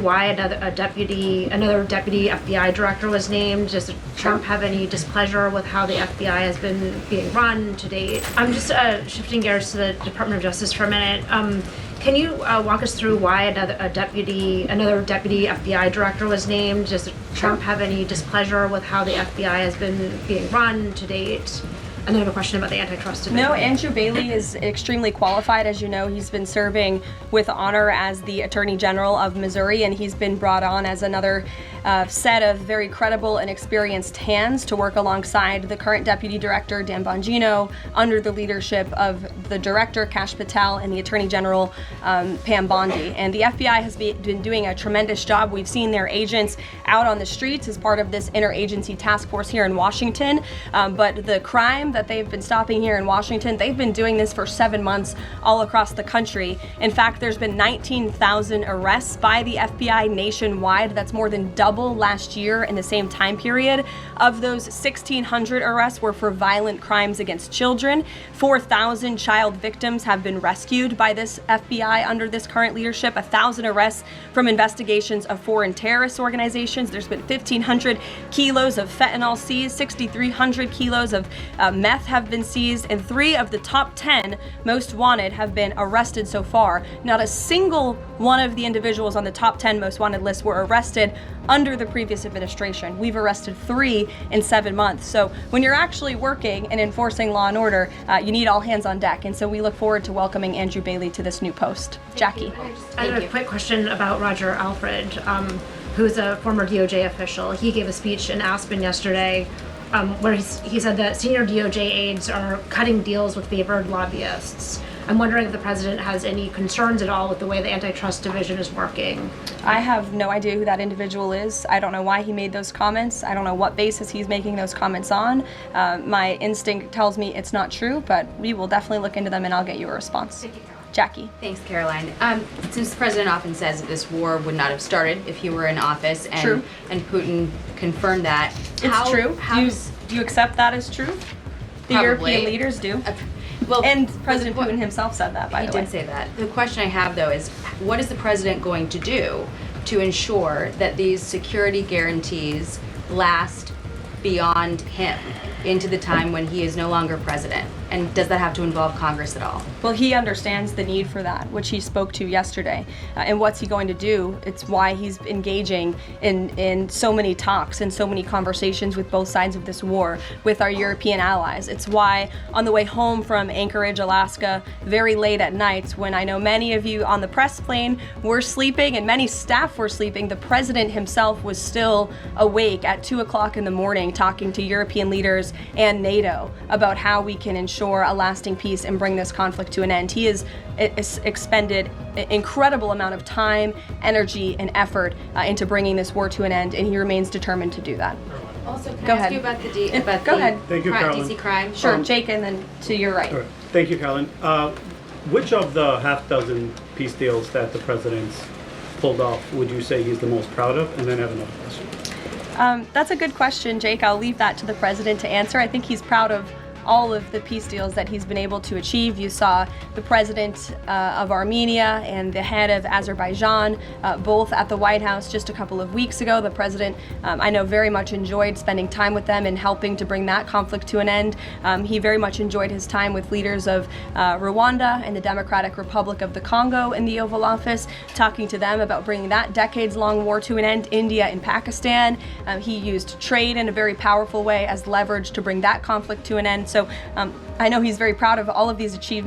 Why another deputy FBI director was named? Does Trump have any displeasure with how the FBI has been being run to date? I'm just shifting gears to the Department of Justice for a minute. Can you walk us through why another deputy FBI director was named? Does Trump have any displeasure with how the FBI has been being run to date? And then I have a question about the antitrust division. No, Andrew Bailey is extremely qualified. As you know, he's been serving with honor as the Attorney General of Missouri, and he's been brought on as another set of very credible and experienced hands to work alongside the current Deputy Director, Dan Bongino, under the leadership of the Director, Kash Patel, and the Attorney General, Pam Bondi. And the FBI has been doing a tremendous job. We've seen their agents out on the streets as part of this interagency task force here in Washington. But the crime that they've been stopping here in Washington, they've been doing this for 7 months all across the country. In fact, there's been 19,000 arrests by the FBI nationwide. That's more than double last year in the same time period. Of those, 1,600 arrests were for violent crimes against children. 4,000 child victims have been rescued by this FBI under this current leadership. 1,000 arrests from investigations of foreign terrorist organizations. There's been 1,500 kilos of fentanyl seized, 6,300 kilos of meth have been seized, and 3 of the top 10 most wanted have been arrested so far. Not a single one of the individuals on the top 10 most wanted list were arrested under the previous administration. We've arrested 3 in 7 months. So when you're actually working and enforcing law and order, you need all hands on deck. And so we look forward to welcoming Andrew Bailey to this new post. Jackie. I have a quick question about Roger Alfred, who's a former DOJ official. He gave a speech in Aspen yesterday where he said that senior DOJ aides are cutting deals with favored lobbyists. I'm wondering if the president has any concerns at all with the way the antitrust division is working. I have no idea who that individual is. I don't know why he made those comments. I don't know what basis he's making those comments on. My instinct tells me it's not true, but we will definitely look into them and I'll get you a response. Thank you, Caroline. Jackie. Thanks, Caroline. Since the president often says that this war would not have started if he were in office, and True. and Putin confirmed that. It's true. Do you accept that as true? The Probably. European leaders do. Well, And President Putin himself said that, by the way. He did say that. The question I have, though, is what is the president going to do to ensure that these security guarantees last beyond him into the time when he is no longer president? And does that have to involve Congress at all? Well, he understands the need for that, which he spoke to yesterday. And what's he going to do? It's why he's engaging in so many talks and so many conversations with both sides of this war with our European allies. It's why on the way home from Anchorage, Alaska, very late at nights, when I know many of you on the press plane were sleeping and many staff were sleeping, the president himself was still awake at 2 o'clock in the morning talking to European leaders and NATO about how we can ensure a lasting peace and bring this conflict to an end. He has expended an incredible amount of time, energy, and effort into bringing this war to an end, and he remains determined to do that. Also, can Go I ask ahead. you about the Go ahead. Thank you, Caroline. DC crime? Sure, Jake, and then to your right. All right. Thank you, Caroline. Which of the half dozen peace deals that the president's pulled off would you say he's the most proud of? And then I have another question. That's a good question, Jake. I'll leave that to the president to answer. I think he's proud of all of the peace deals that he's been able to achieve. You saw the president of Armenia and the head of Azerbaijan both at the White House just a couple of weeks ago. The president, I know, very much enjoyed spending time with them and helping to bring that conflict to an end. He very much enjoyed his time with leaders of Rwanda and the Democratic Republic of the Congo in the Oval Office, talking to them about bringing that decades-long war to an end. India and Pakistan. He used trade in a very powerful way as leverage to bring that conflict to an end. So I know he's very proud of all of these achievements.